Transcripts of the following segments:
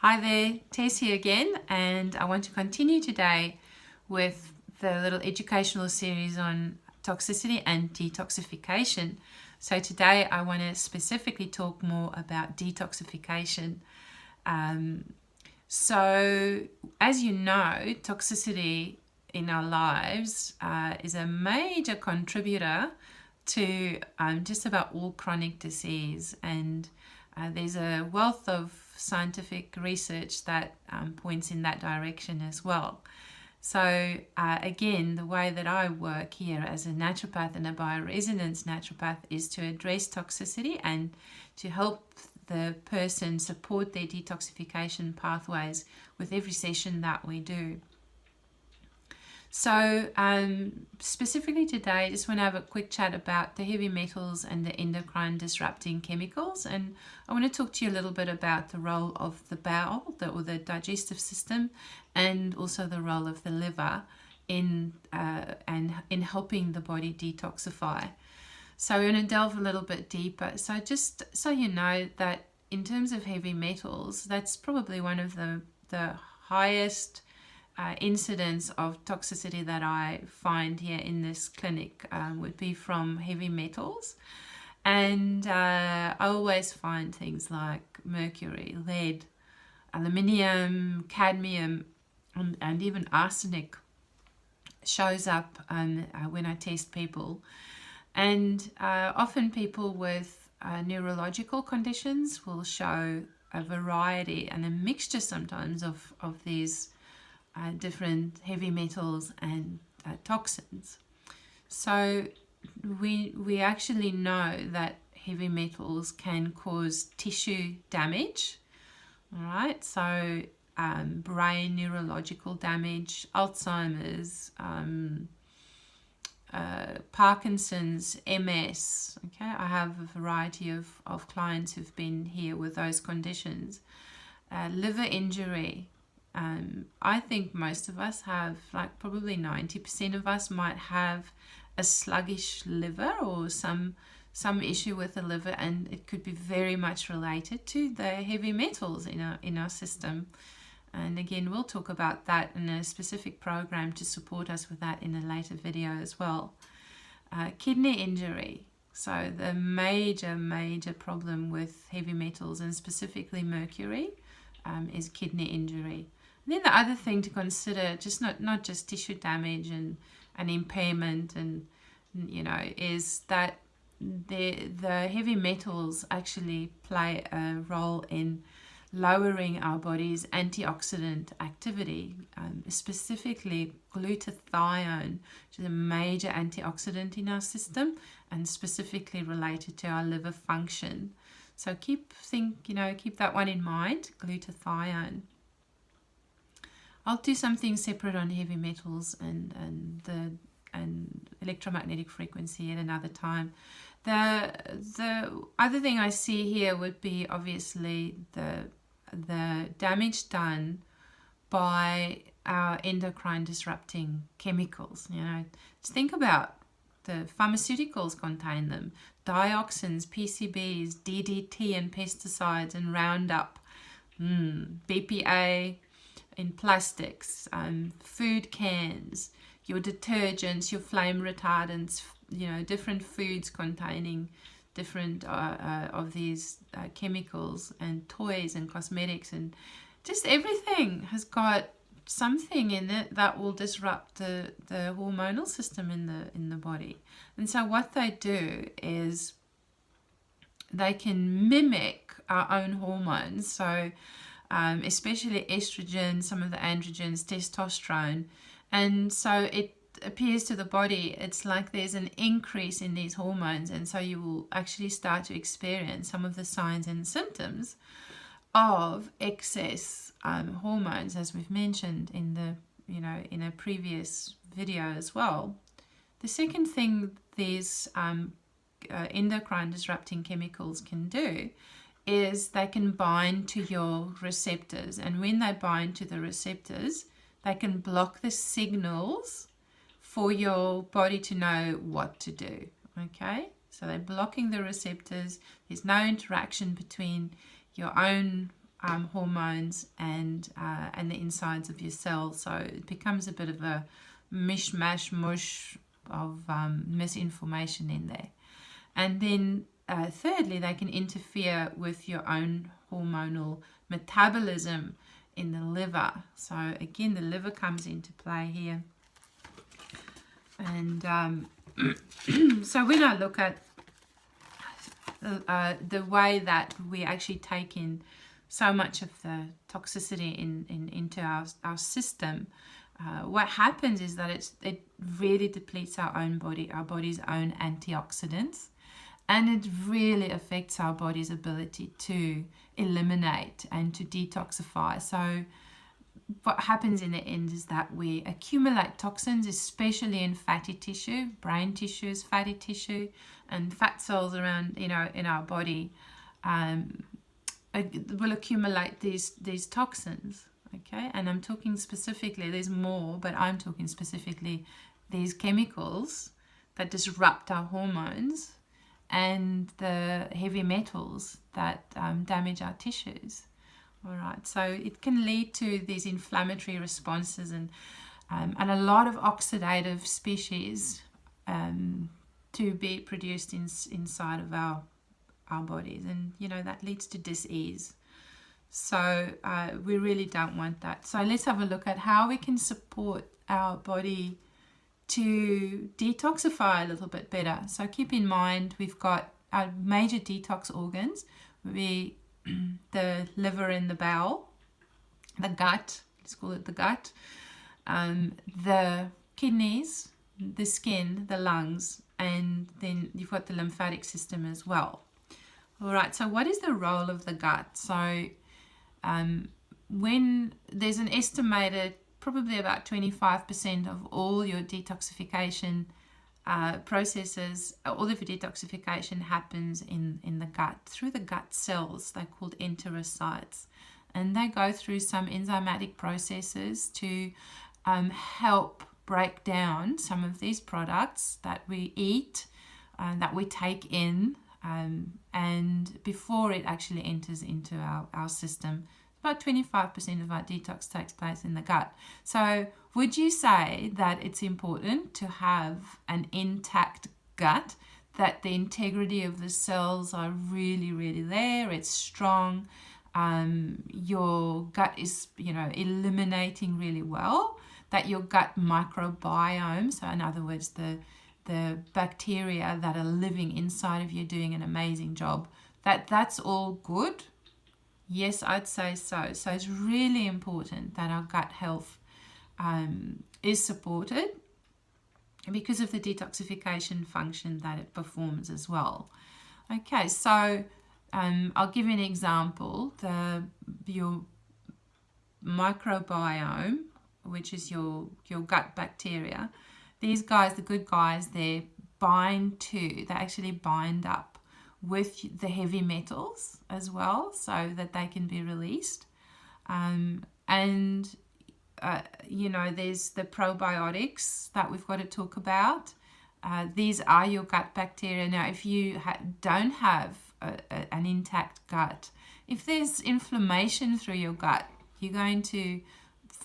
Hi there, Tess here again, and I want to continue today with the little educational series on toxicity and detoxification. So today I want to specifically talk more about detoxification. So as you know, toxicity in our lives is a major contributor to just about all chronic disease, and there's a wealth of scientific research that points in that direction as well. So again, the way that I work here as a naturopath and a BioResonance naturopath is to address toxicity and to help the person support their detoxification pathways with every session that we do. So specifically today, I just want to have a quick chat about the heavy metals and the endocrine disrupting chemicals. And I want to talk to you a little bit about the role of the bowel or the digestive system, and also the role of the liver in helping the body detoxify. So we're going to delve a little bit deeper. So just so you know that in terms of heavy metals, that's probably one of the highest incidence of toxicity that I find here in this clinic would be from heavy metals. And I always find things like mercury, lead, aluminium, cadmium, and even arsenic shows up when I test people. And often people with neurological conditions will show a variety and a mixture sometimes of these different heavy metals and toxins. So we actually know that heavy metals can cause tissue damage, all right? So brain neurological damage, Alzheimer's, Parkinson's, MS. Okay, I have a variety of clients who've been here with those conditions. Liver injury. I think most of us have, like probably 90% of us might have a sluggish liver or some issue with the liver, and it could be very much related to the heavy metals in our system. And again, we'll talk about that in a specific program to support us with that in a later video as well. Kidney injury. So the major problem with heavy metals, and specifically mercury, is kidney injury. And then the other thing to consider, just not just tissue damage and impairment, and is that the heavy metals actually play a role in lowering our body's antioxidant activity, specifically glutathione, which is a major antioxidant in our system and specifically related to our liver function. So keep that one in mind, glutathione. I'll do something separate on heavy metals and electromagnetic frequency at another time. The other thing I see here would be obviously the damage done by our endocrine disrupting chemicals. Just think about the pharmaceuticals contain them: dioxins, PCBs, DDT and pesticides and Roundup, BPA in plastics, food cans, your detergents, your flame retardants, different foods containing different of these chemicals, and toys and cosmetics, and just everything has got something in it that will disrupt the hormonal system in the body. And so what they do is they can mimic our own hormones. So especially estrogen, some of the androgens, testosterone, and so it appears to the body it's like there's an increase in these hormones, and so you will actually start to experience some of the signs and symptoms of excess hormones, as we've mentioned in a previous video as well. The second thing these endocrine disrupting chemicals can do is they can bind to your receptors, and when they bind to the receptors, they can block the signals for your body to know what to do. Okay, so they're blocking the receptors. There's no interaction between your own hormones and the insides of your cells. So it becomes a bit of a mishmash mush of misinformation in there. And then thirdly, they can interfere with your own hormonal metabolism in the liver. So again, the liver comes into play here. And so when I look at the way that we actually take in so much of the toxicity into our system, what happens is that it really depletes our body's own antioxidants, and it really affects our body's ability to eliminate and to detoxify. So what happens in the end is that we accumulate toxins, especially in fatty tissue, brain tissues, fatty tissue, and fat cells around in our body. Will accumulate these toxins. Okay, and I'm talking specifically, there's more, but I'm talking specifically these chemicals that disrupt our hormones and the heavy metals that damage our tissues. All right, so it can lead to these inflammatory responses and a lot of oxidative species to be produced inside of our bodies, and that leads to dis-ease. So we really don't want that. So let's have a look at how we can support our body to detoxify a little bit better. So keep in mind, we've got our major detox organs, the liver and the bowel, the gut, let's call it the gut, the kidneys, the skin, the lungs, and then you've got the lymphatic system as well. All right, so what is the role of the gut? So when there's an estimated probably about 25% of all your detoxification processes, all of your detoxification happens in the gut, through the gut cells. They're called enterocytes, and they go through some enzymatic processes to help break down some of these products that we eat, that we take in, and before it actually enters into our system. About 25% of our detox takes place in the gut. So would you say that it's important to have an intact gut, that the integrity of the cells are really, really there, it's strong, your gut is, eliminating really well, that your gut microbiome, so in other words, the bacteria that are living inside of you doing an amazing job, that's all good? Yes, I'd say so. So it's really important that our gut health is supported because of the detoxification function that it performs as well. Okay, so I'll give you an example. Your microbiome, which is your gut bacteria, these guys, the good guys, they actually bind up with the heavy metals as well, so that they can be released. There's the probiotics that we've got to talk about. These are your gut bacteria. Now, if you don't have an intact gut, if there's inflammation through your gut, you're going to,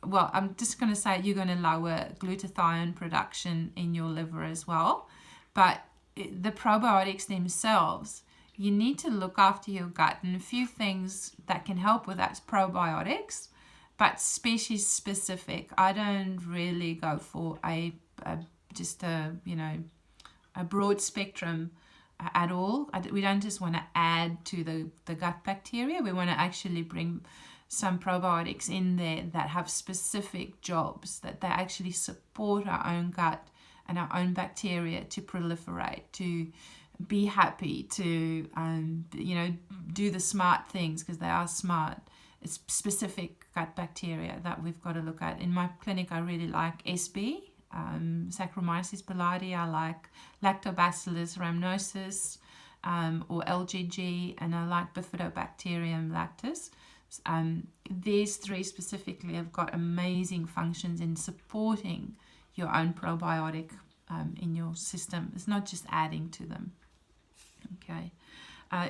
I'm just going to say you're going to lower glutathione production in your liver as well. But the probiotics themselves, you need to look after your gut, and a few things that can help with that's probiotics, but species specific. I don't really go for a broad spectrum at all. We don't just want to add to the gut bacteria. We want to actually bring some probiotics in there that have specific jobs, that they actually support our own gut and our own bacteria to proliferate, to be happy, to do the smart things, because they are smart. It's specific gut bacteria that we've got to look at. In my clinic, I really like SB, Saccharomyces boulardii. I like Lactobacillus rhamnosus, or LGG, and I like Bifidobacterium lactis. These three specifically have got amazing functions in supporting your own probiotic in your system. It's not just adding to them. Okay,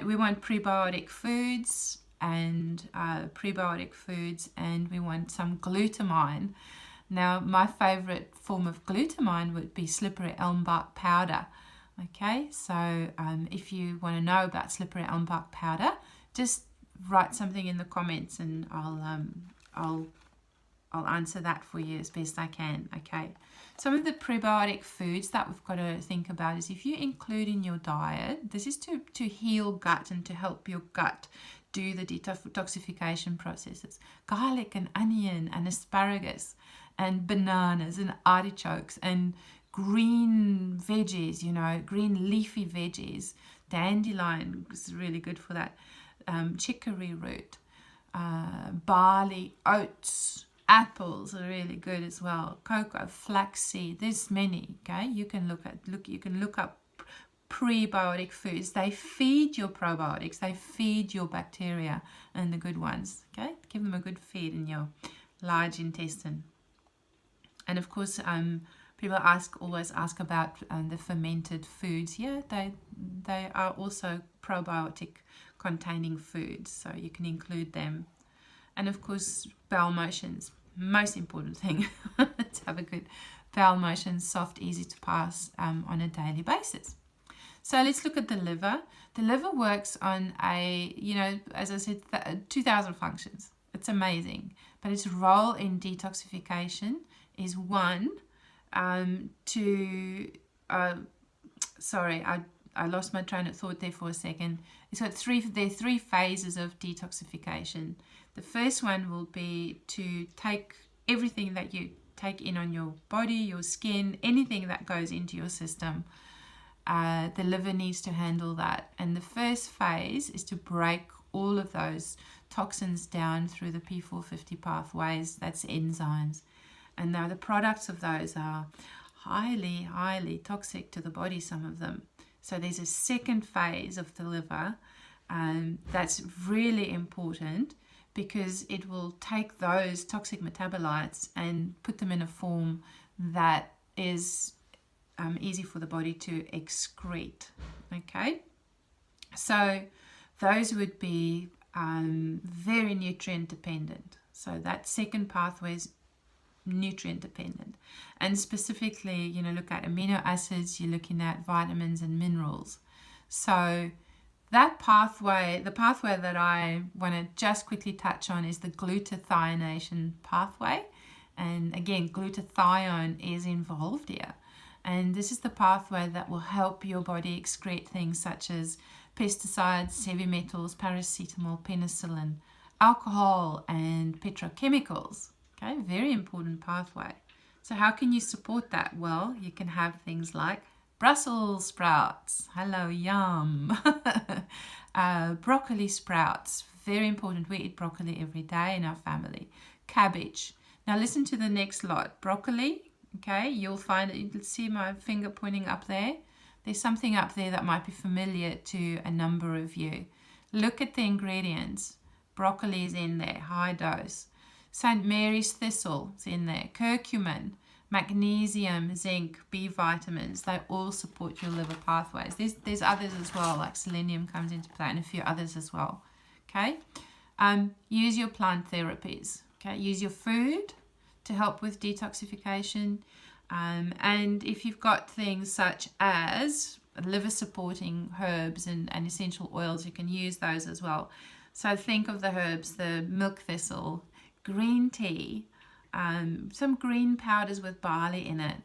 we want prebiotic foods. and prebiotic foods, and we want some glutamine. Now, my favorite form of glutamine would be slippery elm bark powder. Okay, so if you want to know about slippery elm bark powder, just write something in the comments, and I'll answer that for you as best I can. Okay, some of the prebiotic foods that we've got to think about is, if you include in your diet, this is to heal gut and to help your gut do the detoxification processes. Garlic and onion and asparagus and bananas and artichokes and green veggies, green leafy veggies. Dandelion is really good for that. Chicory root, barley, oats, apples are really good as well. Cocoa, flaxseed, there's many. Okay, you can look up prebiotic foods. They feed your probiotics, they feed your bacteria and the good ones. Okay, give them a good feed in your large intestine. And of course, people always ask about the fermented foods. Yeah, they are also probiotic containing foods, so you can include them. And of course, bowel motions, most important thing. Let's have a good bowel motion, soft, easy to pass on a daily basis. So let's look at the liver. The liver works on as I said, 2,000 functions. It's amazing. But its role in detoxification is one, I lost my train of thought there for a second. There are three phases of detoxification. The first one will be to take everything that you take in on your body, your skin, anything that goes into your system. The liver needs to handle that. And the first phase is to break all of those toxins down through the P450 pathways. That's enzymes. And now the products of those are highly, highly toxic to the body, some of them. So there's a second phase of the liver that's really important, because it will take those toxic metabolites and put them in a form that is easy for the body to excrete. Okay, so those would be very nutrient dependent. So that second pathway is nutrient dependent, and specifically, look at amino acids, you're looking at vitamins and minerals. So that pathway, the pathway that I want to just quickly touch on, is the glutathione pathway. And again, glutathione is involved here, and this is the pathway that will help your body excrete things such as pesticides, heavy metals, paracetamol, penicillin, alcohol, and petrochemicals. Okay, very important pathway. So how can you support that? Well, you can have things like Brussels sprouts. Hello, yum. Broccoli sprouts, very important. We eat broccoli every day in our family. Cabbage. Now listen to the next lot. Broccoli, okay, you'll find it. You'll see my finger pointing up there. There's something up there that might be familiar to a number of you. Look at the ingredients. Broccoli is in there, high dose. St. Mary's thistle is in there. Curcumin, magnesium, zinc, B vitamins, they all support your liver pathways. There's others as well, like selenium comes into play, and a few others as well. Okay, use your plant therapies. Okay, use your food to help with detoxification, and if you've got things such as liver supporting herbs and essential oils, you can use those as well. So think of the herbs, the milk thistle, green tea, some green powders with barley in it.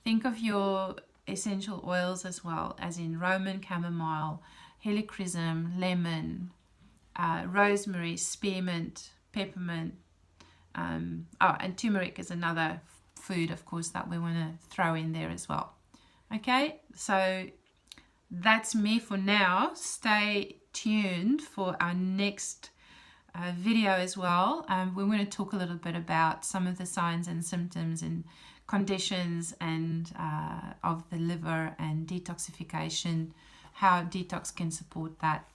Think of your essential oils as well, as in Roman chamomile, helichrysum, lemon, rosemary, spearmint, peppermint, and turmeric is another food, of course, that we want to throw in there as well. Okay, so that's me for now. Stay tuned for our next video as well. We're going to talk a little bit about some of the signs and symptoms and conditions and of the liver and detoxification, how detox can support that.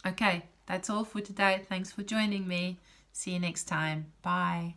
Okay, that's all for today. Thanks for joining me. See you next time. Bye.